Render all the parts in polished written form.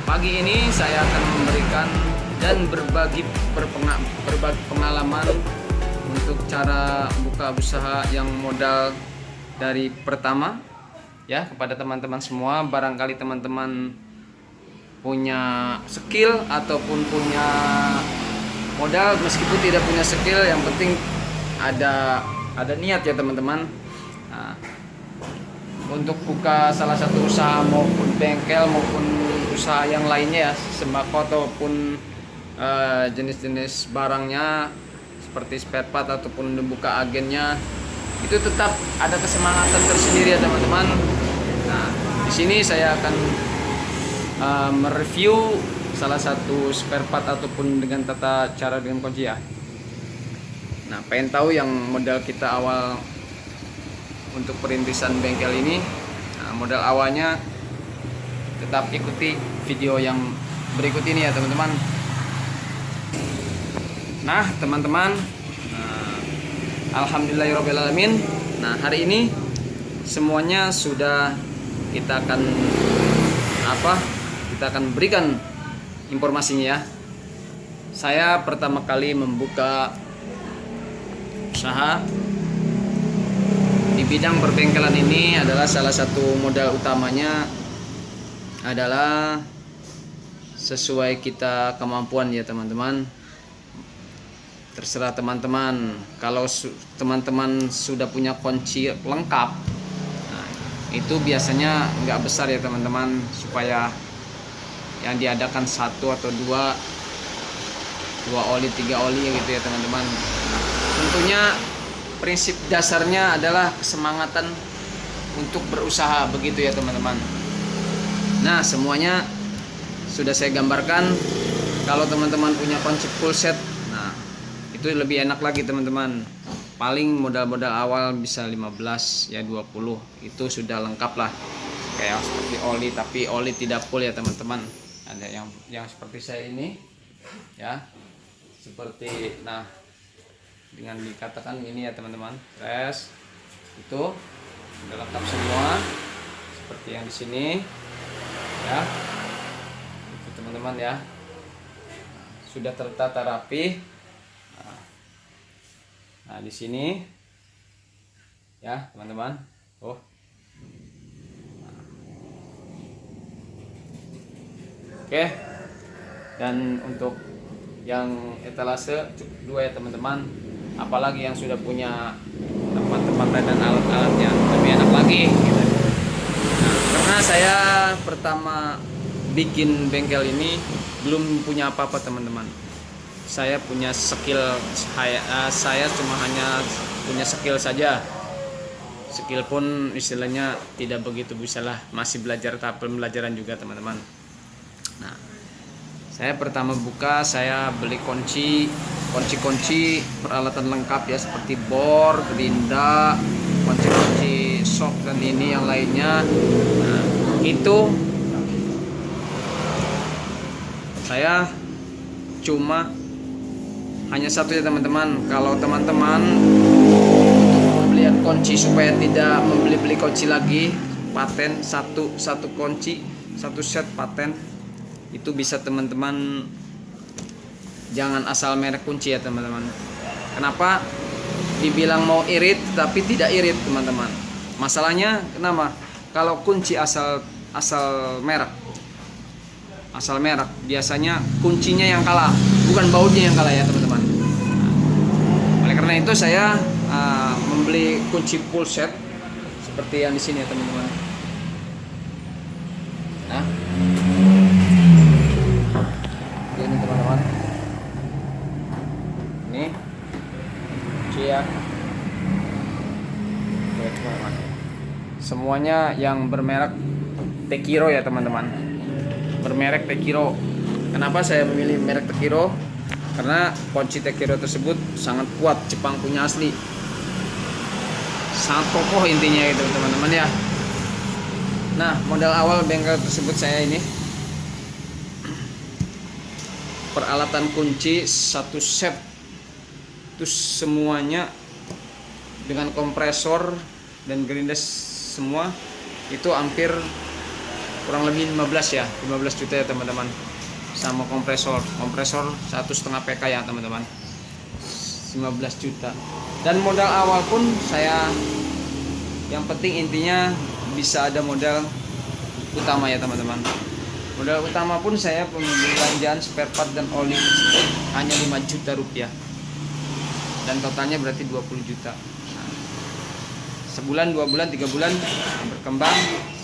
Pagi ini saya akan memberikan dan berbagi pengalaman untuk cara buka usaha yang modal dari pertama ya kepada teman-teman semua. Barangkali teman-teman punya skill ataupun punya modal, meskipun tidak punya skill, yang penting ada niat ya teman-teman. Nah, untuk buka salah satu usaha maupun bengkel maupun usaha yang lainnya ya, sembako ataupun jenis-jenis barangnya seperti spare part ataupun membuka agennya, itu tetap ada kesemangatan tersendiri ya teman-teman. Nah, di sini saya akan mereview salah satu spare part ataupun dengan tata cara dengan kunci ya. Nah, pengen tahu yang modal kita awal untuk perintisan bengkel ini, nah, modal awalnya tetap ikuti video yang berikut ini ya teman-teman. Nah teman-teman, alhamdulillahirobbilalamin. Nah, hari ini semuanya sudah kita akan berikan informasinya ya. Saya pertama kali membuka usaha di bidang perbengkelan ini adalah salah satu modal utamanya adalah sesuai kita kemampuan ya teman-teman. Terserah teman-teman, kalau teman-teman sudah punya kunci lengkap, nah, itu biasanya nggak besar ya teman-teman, supaya yang diadakan satu atau dua oli, 3 oli gitu ya teman-teman. Tentunya prinsip dasarnya adalah kesemangatan untuk berusaha, begitu ya teman-teman. Nah, semuanya sudah saya gambarkan. Kalau teman-teman punya kunci full set, nah itu lebih enak lagi teman-teman. Paling modal-modal awal bisa 15 ya 20, itu sudah lengkap lah. Kayak seperti oli, tapi oli tidak full ya teman-teman. Ada yang seperti saya ini ya, seperti nah dengan dikatakan ini ya teman-teman, res itu sudah lengkap semua seperti yang di sini ya, itu teman-teman ya, sudah tertata rapi. Nah di sini ya teman-teman, oke. Dan untuk yang etalase 2 ya teman-teman, apalagi yang sudah punya tempat-tempat dan alat-alatnya, lebih enak lagi gitu. Nah, karena saya pertama bikin bengkel ini belum punya apa-apa teman-teman. Saya punya skill, saya cuma hanya punya skill saja. Skill pun istilahnya tidak begitu bisa lah, masih belajar, tahap pembelajaran juga teman-teman. Nah, saya pertama buka, saya beli kunci peralatan lengkap ya, seperti bor, gerinda, kunci shock dan ini yang lainnya. Nah, itu saya cuma hanya satu ya teman-teman. Kalau teman-teman untuk pembelian kunci supaya tidak membeli kunci lagi, paten satu kunci, satu set paten, itu bisa teman-teman jangan asal merek kunci ya teman-teman. Kenapa dibilang mau irit tapi tidak irit teman-teman? Masalahnya kenapa? Kalau kunci asal merek biasanya kuncinya yang kalah, bukan bautnya yang kalah ya teman-teman. Oleh karena itu saya membeli kunci full set seperti yang di sini ya teman-teman. Nah, ini teman-teman, ini kunci ya. Oke teman-teman, semuanya yang bermerek Tekiro ya teman-teman, bermerek Tekiro. Kenapa saya memilih merek Tekiro? Karena kunci Tekiro tersebut sangat kuat, Jepang punya asli, sangat kokoh intinya itu teman-teman ya. Nah, modal awal bengkel tersebut saya ini peralatan kunci satu set itu semuanya dengan kompresor dan gerinda semua itu hampir kurang lebih 15 ya, 15 juta ya teman-teman. Sama kompresor 1,5 PK ya teman-teman, 15 juta. Dan modal awal pun saya, yang penting intinya bisa ada modal utama ya teman-teman. Modal utama pun saya pembelanjaan spare part dan oli hanya 5 juta rupiah, dan totalnya berarti 20 juta. Nah, sebulan, 2 bulan, 3 bulan berkembang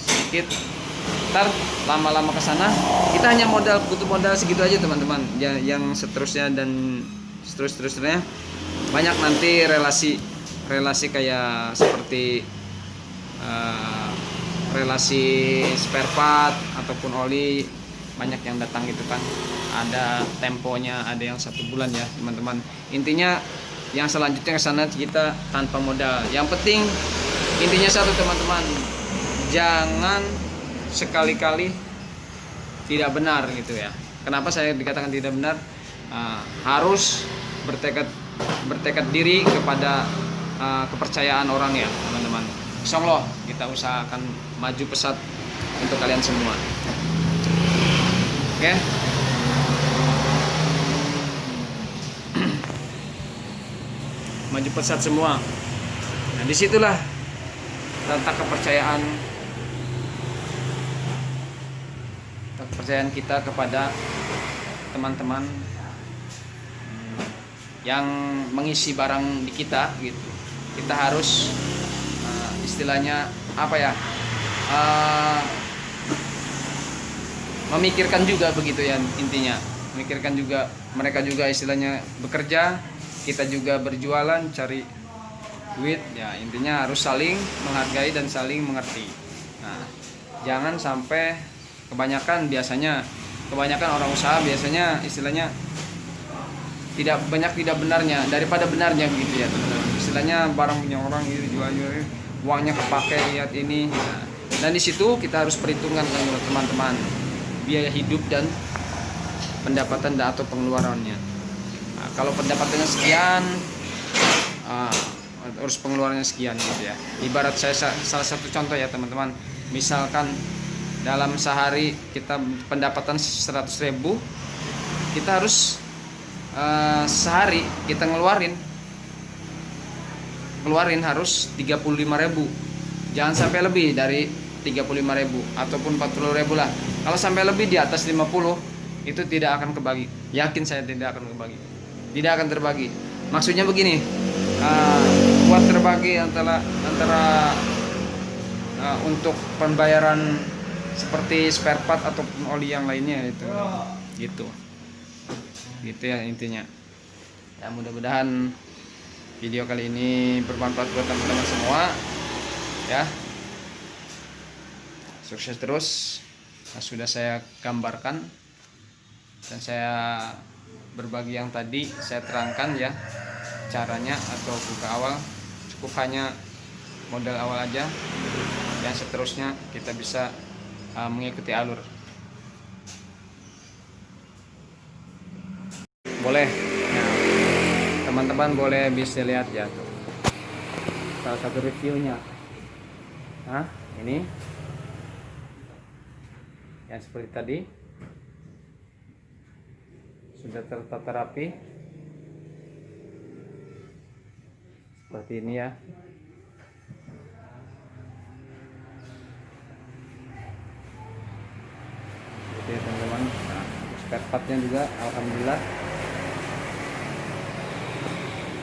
sedikit, ntar lama-lama ke sana kita hanya butuh modal segitu aja teman-teman. Yang seterusnya dan seterusnya banyak nanti relasi kayak seperti relasi spare part ataupun oli, banyak yang datang gitu kan. Ada temponya, ada yang 1 bulan ya teman-teman. Intinya yang selanjutnya ke sana kita tanpa modal. Yang penting intinya satu teman-teman, jangan sekali-kali tidak benar gitu ya. Kenapa saya dikatakan tidak benar? Harus bertekad diri kepada kepercayaan orang ya teman-teman. Insyaallah kita usahakan maju pesat untuk kalian semua. Oke. Maju pesat semua. Nah, disitulah letak kepercayaan kita kepada teman-teman yang mengisi barang di kita gitu. Kita harus istilahnya apa ya, memikirkan juga begitu ya intinya. Memikirkan juga, mereka juga istilahnya bekerja, kita juga berjualan cari duit ya. Intinya harus saling menghargai dan saling mengerti. Nah, jangan sampai kebanyakan orang usaha biasanya istilahnya tidak benarnya daripada benarnya begitu ya teman-teman. Istilahnya barang punya orang gitu, jual uangnya kepake, lihat ini. Nah, dan di situ kita harus perhitungkan teman-teman biaya hidup dan pendapatan atau pengeluarannya. Nah, kalau pendapatannya sekian, harus pengeluarannya sekian gitu ya. Ibarat saya salah satu contoh ya teman-teman, misalkan dalam sehari kita pendapatan 100.000, kita harus sehari kita ngeluarin harus 35.000. Jangan sampai lebih dari 35.000 ataupun 40.000 lah. Kalau sampai lebih di atas 50, itu tidak akan kebagi. Yakin saya tidak akan terbagi. Maksudnya begini, buat terbagi antara untuk pembayaran seperti spare part ataupun oli yang lainnya itu gitu ya intinya ya. Mudah-mudahan video kali ini bermanfaat buat teman-teman semua ya. Sukses terus. Nah, sudah saya gambarkan dan saya berbagi yang tadi saya terangkan ya caranya atau buka awal, cukup hanya modal awal aja. Yang seterusnya kita bisa mengikuti alur. Boleh. Nah, teman-teman boleh bisa lihat ya tuh. Salah satu reviewnya. Nah, ini yang seperti tadi sudah tertata rapi seperti ini ya. Gitu ya teman-teman. Nah, spare partnya juga alhamdulillah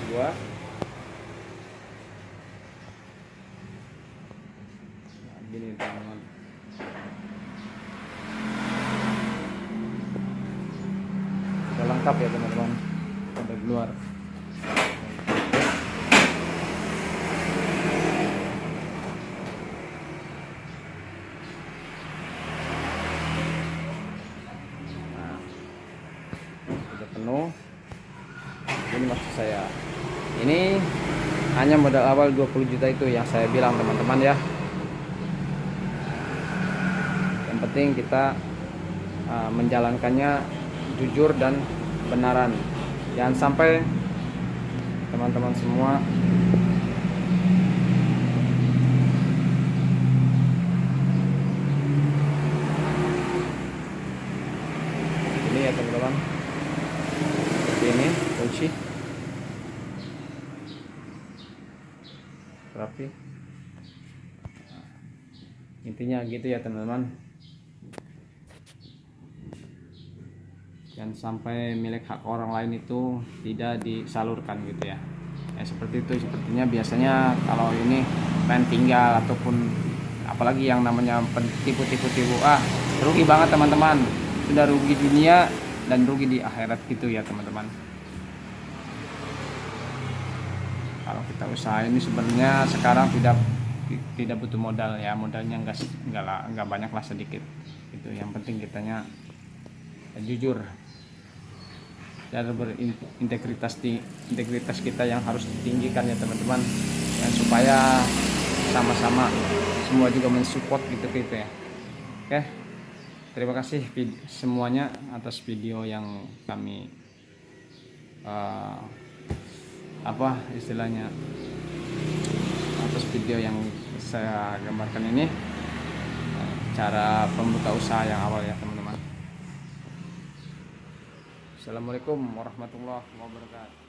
dua. Nah, gini teman-teman. Sudah lengkap ya teman-teman. Sudah keluar. Nah, sudah penuh. Ini maksud saya, ini hanya modal awal 20 juta itu yang saya bilang teman-teman ya. Yang penting kita menjalankannya jujur dan benaran. Jangan sampai teman-teman semua Intinya gitu ya teman-teman, jangan sampai milik hak orang lain itu tidak disalurkan gitu ya. Seperti itu sepertinya biasanya kalau ini pengen tinggal ataupun apalagi yang namanya tipu-tipu rugi banget teman-teman, sudah rugi dunia dan rugi di akhirat gitu ya teman-teman. Kalau kita usaha ini sebenarnya sekarang tidak butuh modal ya, modalnya enggak banyak lah, sedikit itu. Yang penting kitanya jujur dan berintegritas, integritas kita yang harus ditinggikan ya teman-teman, dan supaya sama-sama semua juga mensupport gitu ya. Oke, terima kasih semuanya atas video yang kami atas video yang saya gambarkan ini, cara pembuka usaha yang awal ya teman-teman. Assalamualaikum warahmatullahi wabarakatuh.